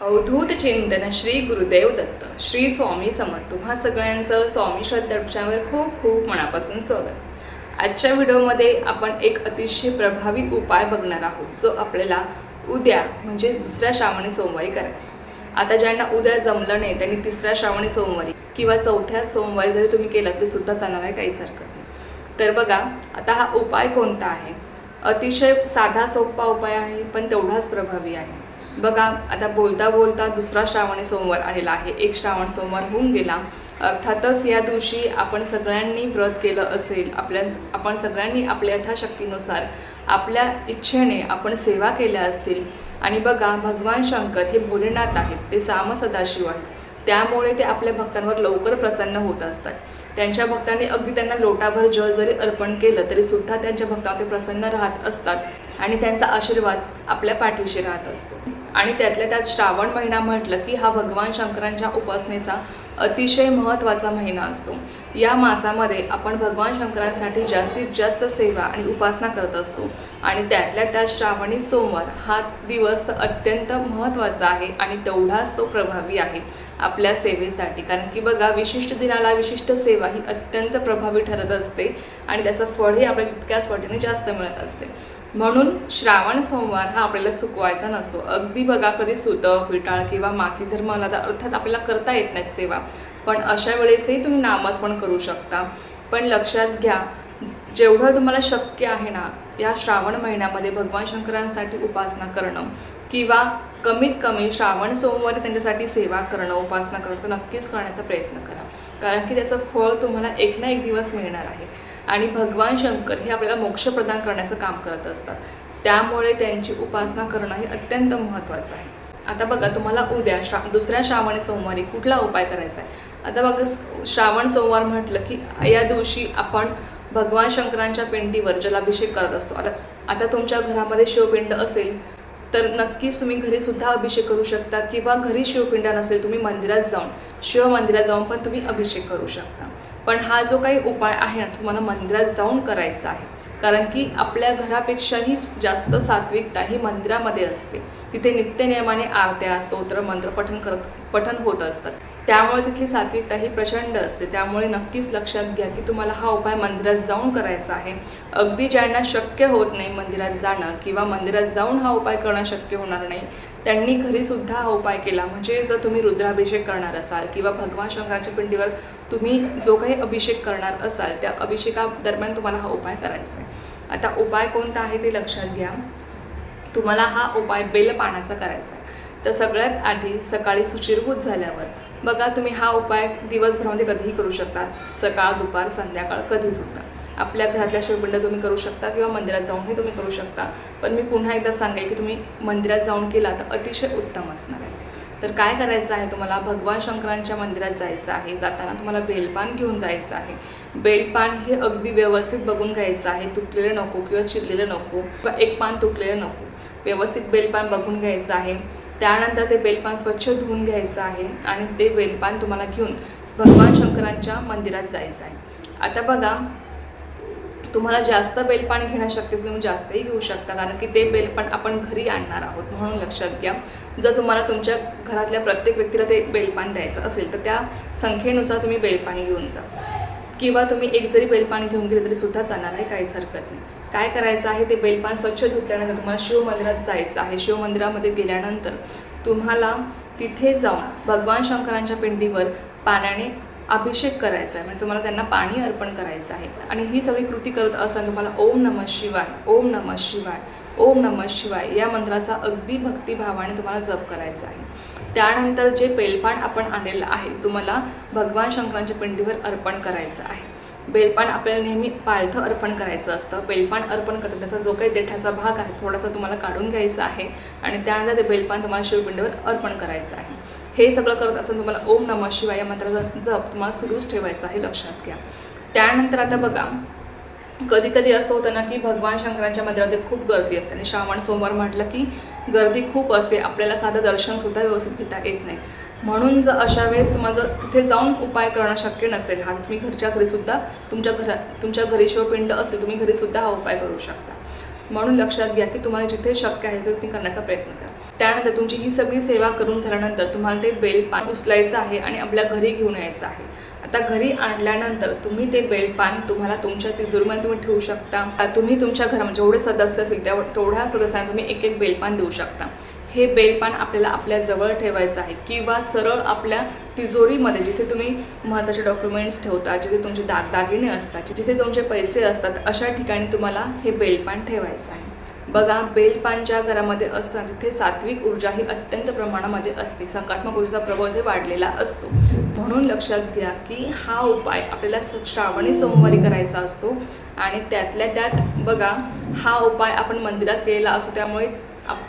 अवधूत चिंतन श्री गुरुदेव दत्त श्री स्वामी समर्थ. तुम्हा सगळ्यांचं स्वामी श्रद्धावर खूप खूप मनापासून स्वागत. आजच्या व्हिडिओमध्ये आपण एक अतिशय प्रभावी उपाय बघणार आहोत, जो आपल्याला उद्या म्हणजे दुसऱ्या श्रावणी सोमवारी करायचा. आता ज्यांना उद्या जमलं नाही त्यांनी तिसऱ्या श्रावणी सोमवारी किंवा चौथ्या सोमवारी जरी तुम्ही केला तरी सुद्धा चालणार आहे, काहीच हरकत नाही. तर बघा, आता हा उपाय कोणता आहे? अतिशय साधा सोपा उपाय आहे, पण तेवढाच प्रभावी आहे. बघा, आता बोलता बोलता दुसरा श्रावणी सोमवार आलेला आहे. एक श्रावण सोमवार होऊन गेला. अर्थातच या दिवशी आपण सगळ्यांनी व्रत केलं असेल, आपण सगळ्यांनी आपल्या यथाशक्तीनुसार आपल्या इच्छेने आपण सेवा केल्या असतील. आणि बघा, भगवान शंकर हे भोलेनाथ आहेत, ते साम सदाशिव आहेत. त्यामुळे ते आपल्या भक्तांवर लवकर प्रसन्न होत असतात. त्यांच्या भक्तांनी अगदी त्यांना लोटाभर जल जरी अर्पण केलं तरी सुद्धा त्यांच्या भक्तांवर ते प्रसन्न राहत असतात आणि त्यांचा आशीर्वाद आपल्या पाठीशी राहत असतो. आणि त्यातल्या त्यात श्रावण महिना म्हटलं की हा भगवान शंकरांच्या उपासनेचा अतिशय महत्त्वाचा महिना असतो. या मासामध्ये आपण भगवान शंकरांसाठी जास्तीत जास्त सेवा आणि उपासना करत असतो. आणि त्यातल्या त्यात श्रावणी सोमवार हा दिवस अत्यंत महत्त्वाचा आहे आणि तेवढाच तो प्रभावी आहे आपल्या सेवेसाठी. कारण की बघा, विशिष्ट दिनाला विशिष्ट सेवा ही अत्यंत प्रभावी ठरत असते आणि त्याचं फळही आपल्याला तितक्याच पटीने जास्त मिळत असते. म्हणून श्रावण सोमवार हा आपल्याला चुकवायचा नसतो. अगदी बघा, कधी सुतक, विटाळ किंवा मासिक धर्म आला तर अर्थात आपल्याला करता येत नाहीत सेवा, पण अशा वेळेसही तुम्ही नामच पण करू शकता. पण लक्षात घ्या, जेवढं तुम्हाला शक्य आहे ना, या श्रावण महिन्यामध्ये भगवान शंकरांसाठी उपासना करणं किंवा कमीत कमी श्रावण सोमवारी त्यांच्यासाठी सेवा करणं, उपासना करणं, तर नक्कीच करण्याचा प्रयत्न करा. कारण की त्याचं फळ तुम्हाला एक ना एक दिवस मिळणार आहे. आणि भगवान शंकर हे आपल्याला मोक्ष प्रदान करण्याचं काम करत असतात. त्यामुळे त्यांची उपासना करणं हे अत्यंत महत्त्वाचं आहे. आता बघा, तुम्हाला उद्या दुसऱ्या श्रावणी सोमवारी कुठला उपाय करायचा आहे? आता बघा, श्रावण सोमवार म्हटलं की या दिवशी आपण भगवान शंकरांच्या पिंडीवर जलाभिषेक करत असतो. आता तुमच्या घरामध्ये शिवपिंड असेल तर नक्कीच तुम्ही घरीसुद्धा अभिषेक करू शकता, किंवा घरी शिवपिंड नसेल तुम्ही मंदिरात जाऊन, शिव मंदिरात जाऊन पण तुम्ही अभिषेक करू शकता. पण हा जो काही उपाय आहे ना, तुम्हाला मंदिरात जाऊन करायचा आहे. कारण की आपल्या घरापेक्षाही जास्त सात्विकता ही मंदिरामध्ये असते. तिथे नित्यनियमाने आरत्या, स्तोत्र, मंत्र पठण होत असतात. त्यामुळे तिथली सात्विकता ही प्रचंड असते. त्यामुळे नक्कीच लक्षात घ्या की तुम्हाला हा उपाय मंदिरात जाऊन करायचा आहे. अगदी ज्यांना शक्य होत नाही मंदिरात जाणं किंवा मंदिरात जाऊन हा उपाय करणं शक्य होणार नाही, त्यांनी घरीसुद्धा हा उपाय केला. म्हणजे जर तुम्ही रुद्राभिषेक करणार असाल किंवा भगवान शंकराच्या पिंडीवर तुम्ही जो काही अभिषेक करणार असाल, त्या अभिषेकादरम्यान तुम्हाला हा उपाय करायचा आहे. आता उपाय कोणता आहे ते लक्षात घ्या. तुम्हाला हा उपाय बेलपानाचा करायचा आहे. तर सगळ्यात आधी सकाळी शुचिर्भूत झाल्यावर बघा, तुम्ही हा उपाय दिवसभरामध्ये कधीही करू शकता. सकाळ, दुपार, संध्याकाळ, कधीसुद्धा. आपल्या घरातल्या शिवपिंड तुम्ही करू शकता किंवा मंदिरात जाऊनही तुम्ही करू शकता. पण मी पुन्हा एकदा सांगेल की तुम्ही मंदिरात जाऊन केला तर अतिशय उत्तम असणार आहे. तर काय करायचं आहे, तुम्हाला भगवान शंकरांच्या मंदिरात जायचं आहे. जाताना तुम्हाला बेलपान घेऊन जायचं आहे. बेलपान हे अगदी व्यवस्थित बघून घ्यायचं आहे. तुटलेलं नको किंवा चिरलेलं नको किंवा एक पान तुटलेलं नको. व्यवस्थित बेलपान बघून घ्यायचं आहे. त्यानंतर ते बेलपान स्वच्छ धुवून घ्यायचं आहे आणि ते बेलपान तुम्हाला घेऊन भगवान शंकरांच्या मंदिरात जायचं आहे. आता बघा, तुम्हाला जास्त बेलपान घेणं शक्य असेल तुम्ही जास्तही घेऊ शकता, कारण की ते बेलपान आपण घरी आणणार आहोत. म्हणून लक्षात घ्या, जर तुम्हाला तुमच्या घरातल्या प्रत्येक व्यक्तीला ते बेलपान द्यायचं असेल तर त्या संख्येनुसार तुम्ही बेलपान घेऊन जा. किंवा तुम्ही एक जरी बेलपान घेऊन गेले तरी सुद्धा चालणार आहे, काहीच हरकत नाही. काय करायचं आहे, ते बेलपान स्वच्छ धुतल्यानंतर तुम्हाला शिवमंदिरात जायचं आहे. शिवमंदिरामध्ये गेल्यानंतर तुम्हाला तिथे जाऊन भगवान शंकरांच्या पिंडीवर पाण्याने अभिषेक करायचा आहे. म्हणजे तुम्हाला त्यांना पाणी अर्पण करायचं आहे. आणि ही सगळी कृती करत असताना तुम्हाला ओम नमः शिवाय, ओम नमः शिवाय, ओम नमः शिवाय या मंत्राचा अगदी भक्तिभावाने तुम्हाला जप करायचा आहे. त्यानंतर जे बेलपान आपण आणलेलं आहे तुम्हाला भगवान शंकरांच्या पिंडीवर अर्पण करायचं आहे. बेलपान आपल्याला नेहमी पालथं अर्पण करायचं असतं. बेलपान अर्पण करताना त्याचा जो काही देठाचा भाग आहे थोडासा तुम्हाला काढून घ्यायचा आहे आणि त्यानंतर ते बेलपान तुम्हाला शिवपिंडीवर अर्पण करायचं आहे. हे सगळं करत असताना तुम्हाला ओम नमः शिवाय या मंत्राचा जप तुम्हाला सुरूच ठेवायचा आहे, लक्षात घ्या. त्यानंतर आता बघा, कधी कधी असं होतं ना की भगवान शंकरांच्या मंदिरामध्ये खूप गर्दी असते आणि श्रावण सोमवार म्हटलं की गर्दी खूप असते. आपल्याला साधं दर्शनसुद्धा व्यवस्थित घेता येत नाही. म्हणून जर अशा वेळेस तुम्हाला जर तिथे जाऊन उपाय करणं शक्य नसेल, हा तुम्ही घरच्या घरीसुद्धा तुमच्या घरी शिवपिंड असेल तुम्ही घरीसुद्धा हा उपाय करू शकता. म्हणून लक्षात घ्या की तुम्हाला जिथे शक्य आहे ते तुम्ही करण्याचा प्रयत्न करा. त्यानंतर तुमची ही सगळी सेवा करून झाल्यानंतर तुम्हाला ते बेलपान उचलायचं आहे आणि आपल्या घरी घेऊन यायचं आहे. आता घरी आणल्यानंतर तुम्ही ते बेलपान तुम्हाला तुमच्या तिजोरीमध्ये तुम्ही ठेवू शकता. तुम्ही तुमच्या घरामध्ये जेवढे सदस्य असतील तेवढ्या सदस्यांना तुम्ही एक एक बेलपान देऊ शकता. हे बेलपान आपल्याला आपल्या जवळ ठेवायचं आहे किंवा सरळ आपल्या तिजोरीमध्ये जिथे तुम्ही महत्त्वाचे डॉक्युमेंट्स ठेवता, जिथे तुमचे दागदागिने असतात, जिथे तुमचे पैसे असतात, अशा ठिकाणी तुम्हाला हे बेलपान ठेवायचं आहे. बघा, बेलपान ज्या घरामध्ये असतात तिथे सात्विक ऊर्जा ही अत्यंत प्रमाणामध्ये असते, सकारात्मक ऊर्जेचा प्रभाव इथे वाढलेला असतो. म्हणून लक्षात घ्या की हा उपाय आपल्याला श्रावणी सोमवारी करायचा असतो आणि त्यातल्या त्यात बघा, हा उपाय आपण मंदिरात केलेला असतो, त्यामुळे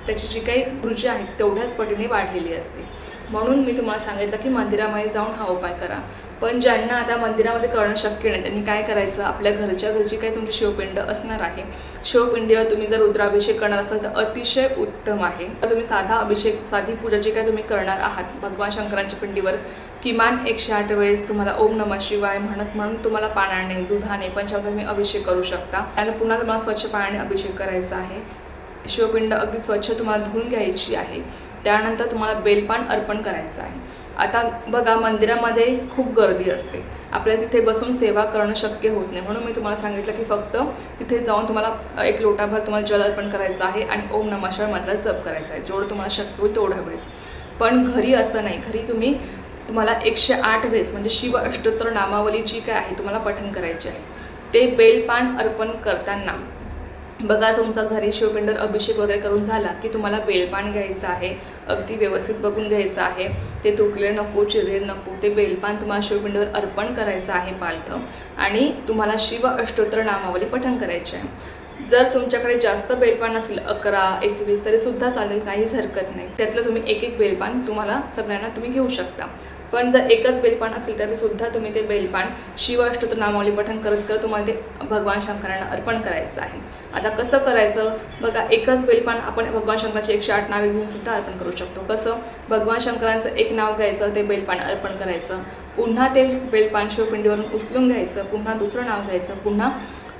त्याची जी काही ऊर्जा आहे तेवढ्याच पटीने वाढलेली असते. म्हणून मी तुम्हाला सांगितलं की मंदिरामध्ये जाऊन हा उपाय करा. पण ज्यांना आता मंदिरामध्ये करणं शक्य नाही त्यांनी काय करायचं, आपल्या घरच्या घरची काही तुमची शिवपिंड असणार आहे, शिवपिंडीवर तुम्ही जर रुद्राभिषेक करणार असाल तर अतिशय उत्तम आहे. तुम्ही साधा अभिषेक, साधी पूजा जी काय तुम्ही करणार आहात भगवान शंकरांच्या पिंडीवर, किमान 108 वेळेस तुम्हाला ओम नमः शिवाय म्हणून तुम्हाला पाण्याने, दुधाने, पंचामृताने तुम्ही अभिषेक करू शकता. त्यानंतर पुन्हा तुम्हाला स्वच्छ पाण्याने अभिषेक करायचा आहे. शिवपिंड अगदी स्वच्छ तुम्हाला धुवून घ्यायची आहे. त्यानंतर तुम्हाला बेलपान अर्पण करायचं आहे. आता बघा, मंदिरामध्ये खूप गर्दी असते, आपल्याला तिथे बसून सेवा करणं शक्य होत नाही. म्हणून मी तुम्हाला सांगितलं की फक्त तिथे जाऊन तुम्हाला 1 लोटाभर तुम्हाला जल अर्पण करायचं आहे आणि ओम नमः शिवाय मंत्राचा जप करायचा आहे, जेवढं तुम्हाला शक्य होईल तेवढ्या वेळेस. पण घरी असं नाही, घरी तुम्हाला 108 वेळेस म्हणजे शिव अष्टोत्तर नामावली जी काय आहे तुम्हाला पठण करायची आहे. ते बेलपान अर्पण करताना बघा, तुमचा घरी शिवपिंडीवर अभिषेक वगैरे करून झाला की तुम्हाला बेलपान घ्यायचं आहे, अगदी व्यवस्थित बघून घ्यायचं आहे, ते तुटले नको, चिरले नको. ते बेलपान तुम्हाला शिवपिंडीवर अर्पण करायचं आहे पालथं आणि तुम्हाला शिव अष्टोत्तर नामावली पठण करायची आहे. जर तुमच्याकडे जास्त बेलपान असेल 11, 21 तरीसुद्धा चालेल, काहीच हरकत नाही. त्यातलं तुम्ही एक एक बेलपान तुम्हाला सगळ्यांना तुम्ही घेऊ शकता. पण जर एकच बेलपान असेल तरीसुद्धा तुम्ही ते बेलपान शिव अष्टोत्तर नामावली पठण करत करत तुम्हाला ते भगवान शंकरांना अर्पण करायचं आहे. आता कसं करायचं बघा, एकच बेलपान आपण भगवान शंकराची 108 नावे घेऊन सुद्धा अर्पण करू शकतो. कसं, भगवान शंकरांचं एक नाव घ्यायचं, ते बेलपान अर्पण करायचं, पुन्हा ते बेलपान शिवपिंडीवरून उचलून घ्यायचं, पुन्हा दुसरं नाव घ्यायचं, पुन्हा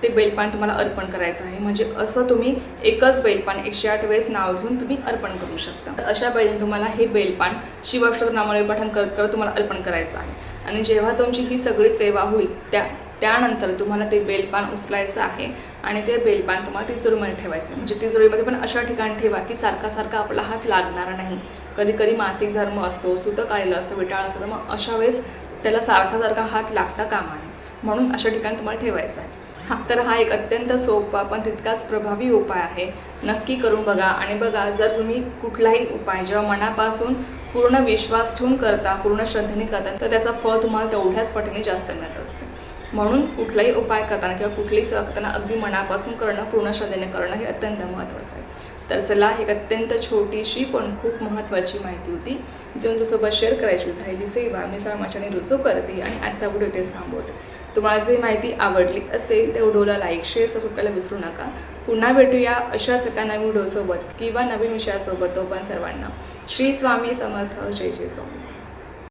ते बेलपान तुम्हाला अर्पण करायचं आहे. म्हणजे असं तुम्ही एकच बेलपान 108 वेळेस नाव घेऊन तुम्ही अर्पण करू शकता. अशा पद्धतीने तुम्हाला हे बेलपान शिव अष्टोत्तर नामावली पठण करत करत तुम्हाला अर्पण करायचं आहे. आणि जेव्हा तुमची ही सगळी सेवा होईल त्यानंतर तुम्हाला ते बेलपान उचलायचं आहे आणि ते बेलपान तुम्हाला तिजोरीमध्ये ठेवायचं. म्हणजे तिजोरीमध्ये पण अशा ठिकाणी ठेवा की सारखा आपला हात लागणार नाही. कधी कधी मासिक धर्म असतो, सुतक आलेलं असतं, विटाळ असतं, मग अशा वेळेस त्याला सारखा हात लागता कामा नये. म्हणून अशा ठिकाणी तुम्हाला ठेवायचं आहे. तर हा एक अत्यंत सोपा पण तितकाच प्रभावी उपाय आहे. नक्की करून बघा. आणि बघा, जर तुम्ही कुठलाही उपाय जेव्हा मनापासून पूर्ण विश्वास ठेवून करता, पूर्ण श्रद्धेने करता, तर त्याचं फळ तुम्हाला तेवढ्याच पटीने जास्त मिळत असते. म्हणून कुठलाही उपाय करताना किंवा कुठलीही सेवा करताना अगदी मनापासून करणं, पूर्ण श्रद्धेने करणं हे अत्यंत महत्त्वाचं आहे. तर चला, एक अत्यंत छोटीशी पण खूप महत्त्वाची माहिती होती जी तुमच्यासोबत शेअर करायची झालेली सेवा मी स्वतःच्याने रुजू करते आणि आजचा व्हिडिओ इथेच थांबवते. तुम्हाला जी माहिती आवडली असेल तर व्हिडिओला लाईक, शेअर, सबस्क्राईब करायला विसरू नका. पुन्हा भेटूया अशाच एका नवीन व्हिडिओसोबत किंवा नवीन विषयासोबत. तोपर्यंत सर्वांना श्री स्वामी समर्थ. जय जय स्वामी.